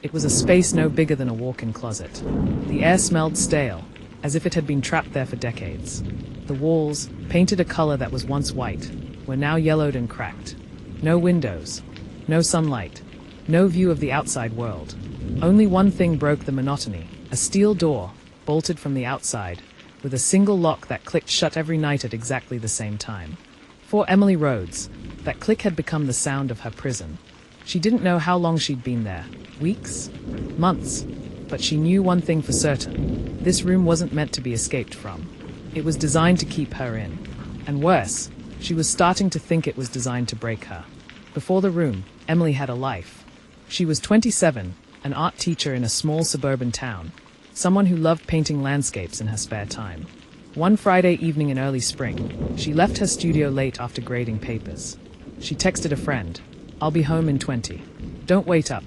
It was a space no bigger than a walk-in closet. The air smelled stale, as if it had been trapped there for decades. The walls, painted a color that was once white, were now yellowed and cracked. No windows, no sunlight, no view of the outside world. Only one thing broke the monotony: a steel door, bolted from the outside, with a single lock that clicked shut every night at exactly the same time. For Emily Rhodes, that click had become the sound of her prison. She didn't know how long she'd been there, weeks, months, but she knew one thing for certain: this room wasn't meant to be escaped from. It was designed to keep her in. And worse, she was starting to think it was designed to break her. Before the room, Emily had a life. She was 27, an art teacher in a small suburban town, someone who loved painting landscapes in her spare time. One Friday evening in early spring, she left her studio late after grading papers. She texted a friend, "I'll be home in 20. Don't wait up."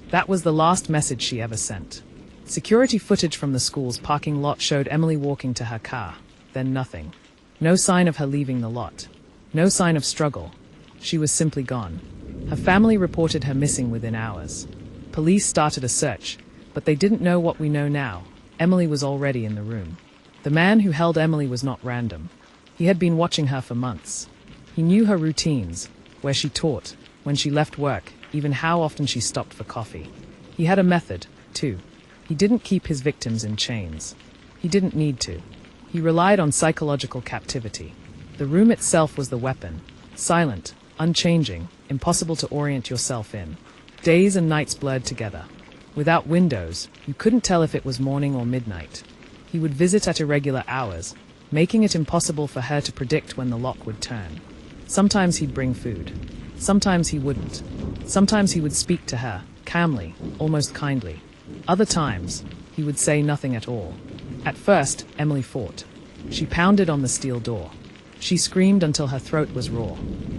That was the last message she ever sent. Security footage from the school's parking lot showed Emily walking to her car, then nothing. No sign of her leaving the lot. No sign of struggle. She was simply gone. Her family reported her missing within hours. Police started a search, but they didn't know what we know now. Emily was already in the room. The man who held Emily was not random. He had been watching her for months. He knew her routines, where she taught, when she left work, even how often she stopped for coffee. He had a method, too. He didn't keep his victims in chains. He didn't need to. He relied on psychological captivity. The room itself was the weapon. Silent, unchanging, impossible to orient yourself in. Days and nights blurred together. Without windows, you couldn't tell if it was morning or midnight. He would visit at irregular hours, making it impossible for her to predict when the lock would turn. Sometimes he'd bring food. Sometimes he wouldn't. Sometimes he would speak to her, calmly, almost kindly. Other times, he would say nothing at all. At first, Emily fought. She pounded on the steel door. She screamed until her throat was raw.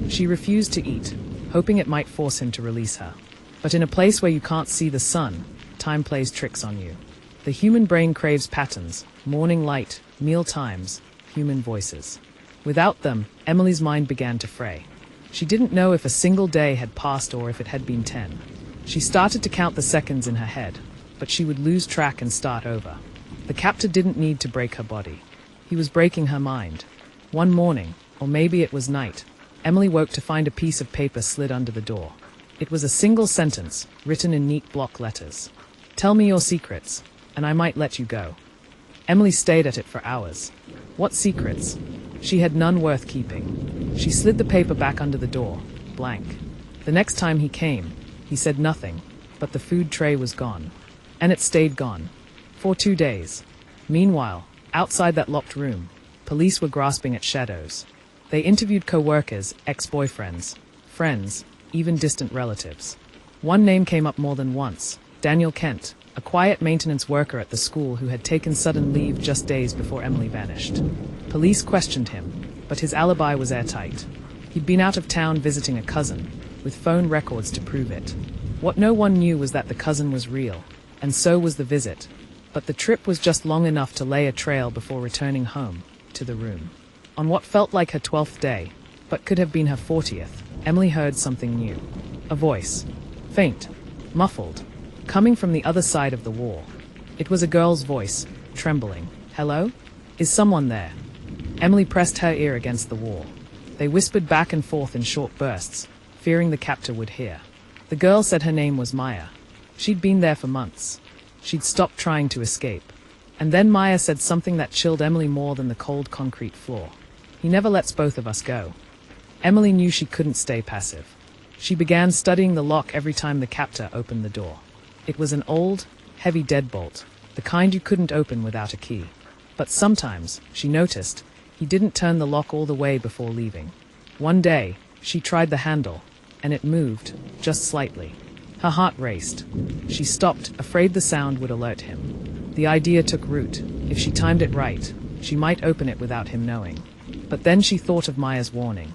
She refused to eat, hoping it might force him to release her. But in a place where you can't see the sun, time plays tricks on you. The human brain craves patterns: morning light, meal times, human voices. Without them, Emily's mind began to fray. She didn't know if a single day had passed or if it had been 10. She started to count the seconds in her head, but she would lose track and start over. The captor didn't need to break her body. He was breaking her mind. One morning, or maybe it was night, Emily woke to find a piece of paper slid under the door. It was a single sentence, written in neat block letters. "Tell me your secrets, and I might let you go." Emily stayed at it for hours. What secrets? She had none worth keeping. She slid the paper back under the door, blank. The next time he came, he said nothing, but the food tray was gone. And it stayed gone. For 2 days. Meanwhile, outside that locked room, police were grasping at shadows. They interviewed co-workers, ex-boyfriends, friends, even distant relatives. One name came up more than once: Daniel Kent, a quiet maintenance worker at the school who had taken sudden leave just days before Emily vanished. Police questioned him, but his alibi was airtight. He'd been out of town visiting a cousin, with phone records to prove it. What no one knew was that the cousin was real, and so was the visit. But the trip was just long enough to lay a trail before returning home, to the room. On what felt like her 12th day, but could have been her 40th, Emily heard something new. A voice. Faint, muffled, coming from the other side of the wall. It was a girl's voice, trembling. "Hello? Is someone there?" Emily pressed her ear against the wall. They whispered back and forth in short bursts, fearing the captor would hear. The girl said her name was Maya. She'd been there for months. She'd stopped trying to escape. And then Maya said something that chilled Emily more than the cold concrete floor. "He never lets both of us go." Emily knew she couldn't stay passive. She began studying the lock every time the captor opened the door. It was an old, heavy deadbolt, the kind you couldn't open without a key. But sometimes, she noticed, he didn't turn the lock all the way before leaving. One day, she tried the handle, and it moved, just slightly. Her heart raced. She stopped, afraid the sound would alert him. The idea took root. If she timed it right, she might open it without him knowing. But then she thought of Maya's warning.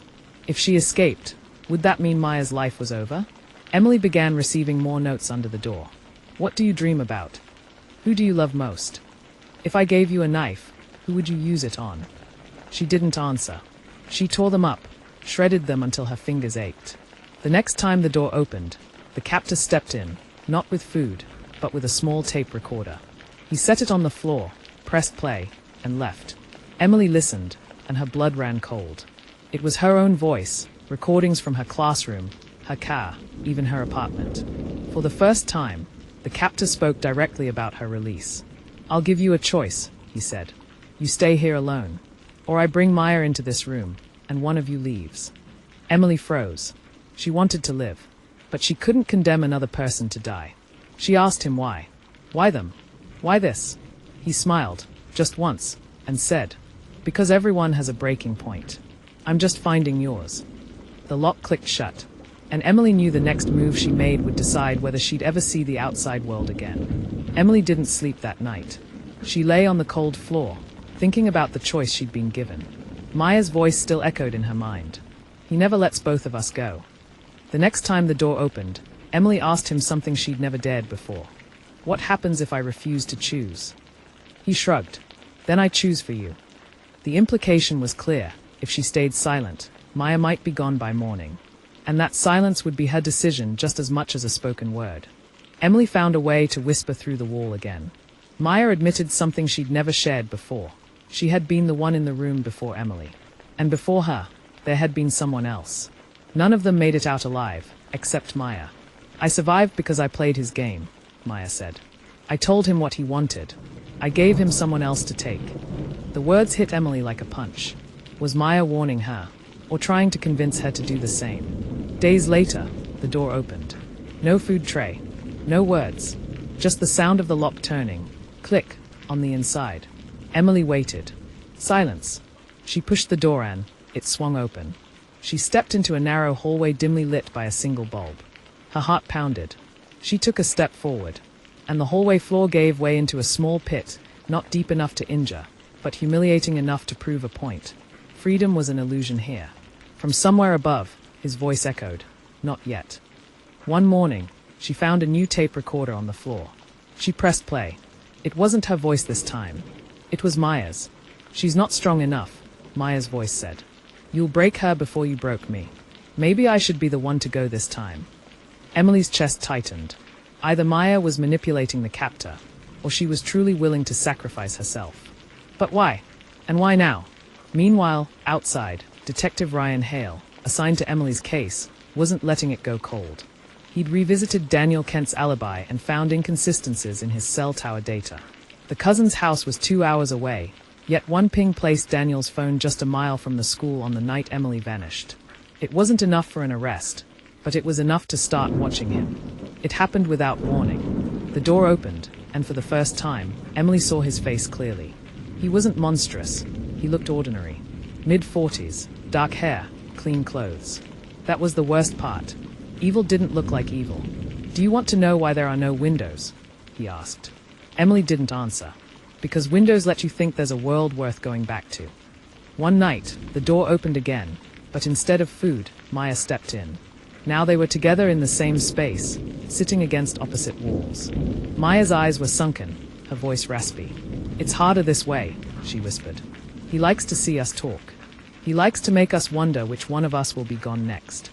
If she escaped, would that mean Maya's life was over? Emily began receiving more notes under the door. "What do you dream about? Who do you love most? If I gave you a knife, who would you use it on?" She didn't answer. She tore them up, shredded them until her fingers ached. The next time the door opened, the captor stepped in, not with food, but with a small tape recorder. He set it on the floor, pressed play, and left. Emily listened, and her blood ran cold. It was her own voice, recordings from her classroom, her car, even her apartment. For the first time, the captor spoke directly about her release. "I'll give you a choice," he said. "You stay here alone. Or I bring Maya into this room, and one of you leaves." Emily froze. She wanted to live, but she couldn't condemn another person to die. She asked him why. Why them? Why this? He smiled, just once, and said, "Because everyone has a breaking point. I'm just finding yours." The lock clicked shut, and Emily knew the next move she made would decide whether she'd ever see the outside world again. Emily didn't sleep that night. She lay on the cold floor, thinking about the choice she'd been given. Maya's voice still echoed in her mind. "He never lets both of us go." The next time the door opened, Emily asked him something she'd never dared before. "What happens if I refuse to choose?" He shrugged. "Then I choose for you." The implication was clear. If she stayed silent, Maya might be gone by morning. And that silence would be her decision just as much as a spoken word. Emily found a way to whisper through the wall again. Maya admitted something she'd never shared before. She had been the one in the room before Emily. And before her, there had been someone else. None of them made it out alive, except Maya. "I survived because I played his game," Maya said. "I told him what he wanted. I gave him someone else to take." The words hit Emily like a punch. Was Maya warning her, or trying to convince her to do the same? Days later, the door opened. No food tray, no words, just the sound of the lock turning, click, on the inside. Emily waited. Silence. She pushed the door in. It swung open. She stepped into a narrow hallway dimly lit by a single bulb. Her heart pounded. She took a step forward, and the hallway floor gave way into a small pit, not deep enough to injure, but humiliating enough to prove a point. Freedom was an illusion here. From somewhere above, his voice echoed, "Not yet." One morning, she found a new tape recorder on the floor. She pressed play. It wasn't her voice this time. It was Maya's. "She's not strong enough," Maya's voice said. "You'll break her before you broke me. Maybe I should be the one to go this time." Emily's chest tightened. Either Maya was manipulating the captor, or she was truly willing to sacrifice herself. But why? And why now? Meanwhile, outside, Detective Ryan Hale, assigned to Emily's case, wasn't letting it go cold. He'd revisited Daniel Kent's alibi and found inconsistencies in his cell tower data. The cousin's house was 2 hours away, yet one ping placed Daniel's phone just a mile from the school on the night Emily vanished. It wasn't enough for an arrest, but it was enough to start watching him. It happened without warning. The door opened, and for the first time, Emily saw his face clearly. He wasn't monstrous. He looked ordinary. Mid-40s, dark hair, clean clothes. That was the worst part. Evil didn't look like evil. "Do you want to know why there are no windows?" he asked. Emily didn't answer. "Because windows let you think there's a world worth going back to." One night, the door opened again, but instead of food, Maya stepped in. Now they were together in the same space, sitting against opposite walls. Maya's eyes were sunken, her voice raspy. "It's harder this way," she whispered. "He likes to see us talk. He likes to make us wonder which one of us will be gone next."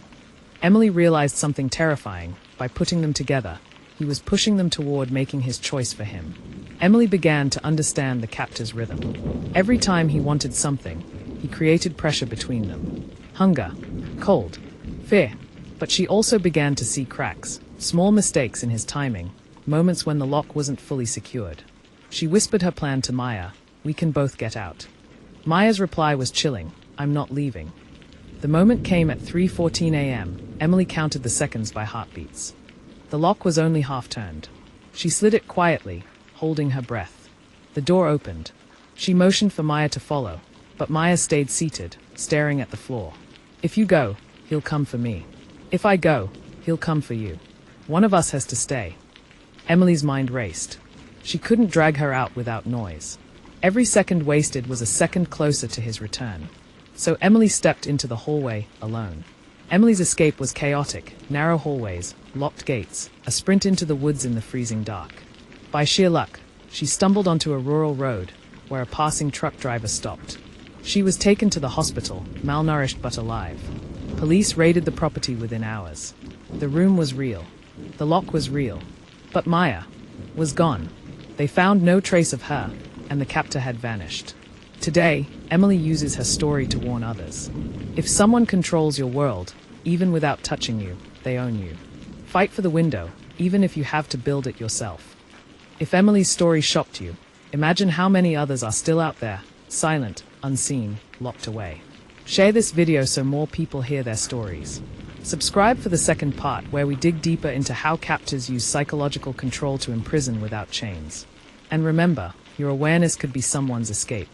Emily realized something terrifying. By putting them together, he was pushing them toward making his choice for him. Emily began to understand the captor's rhythm. Every time he wanted something, he created pressure between them. Hunger, cold, fear. But she also began to see cracks, small mistakes in his timing, moments when the lock wasn't fully secured. She whispered her plan to Maya, "We can both get out." Maya's reply was chilling, "I'm not leaving." The moment came at 3:14 a.m. Emily counted the seconds by heartbeats. The lock was only half turned. She slid it quietly, holding her breath. The door opened. She motioned for Maya to follow, but Maya stayed seated, staring at the floor. "If you go, he'll come for me. If I go, he'll come for you. One of us has to stay." Emily's mind raced. She couldn't drag her out without noise. Every second wasted was a second closer to his return. So Emily stepped into the hallway, alone. Emily's escape was chaotic, narrow hallways, locked gates, a sprint into the woods in the freezing dark. By sheer luck, she stumbled onto a rural road, where a passing truck driver stopped. She was taken to the hospital, malnourished but alive. Police raided the property within hours. The room was real. The lock was real. But Maya was gone. They found no trace of her, and the captor had vanished. Today, Emily uses her story to warn others. If someone controls your world, even without touching you, they own you. Fight for the window, even if you have to build it yourself. If Emily's story shocked you, imagine how many others are still out there, silent, unseen, locked away. Share this video so more people hear their stories. Subscribe for the second part, where we dig deeper into how captors use psychological control to imprison without chains. And remember, your awareness could be someone's escape.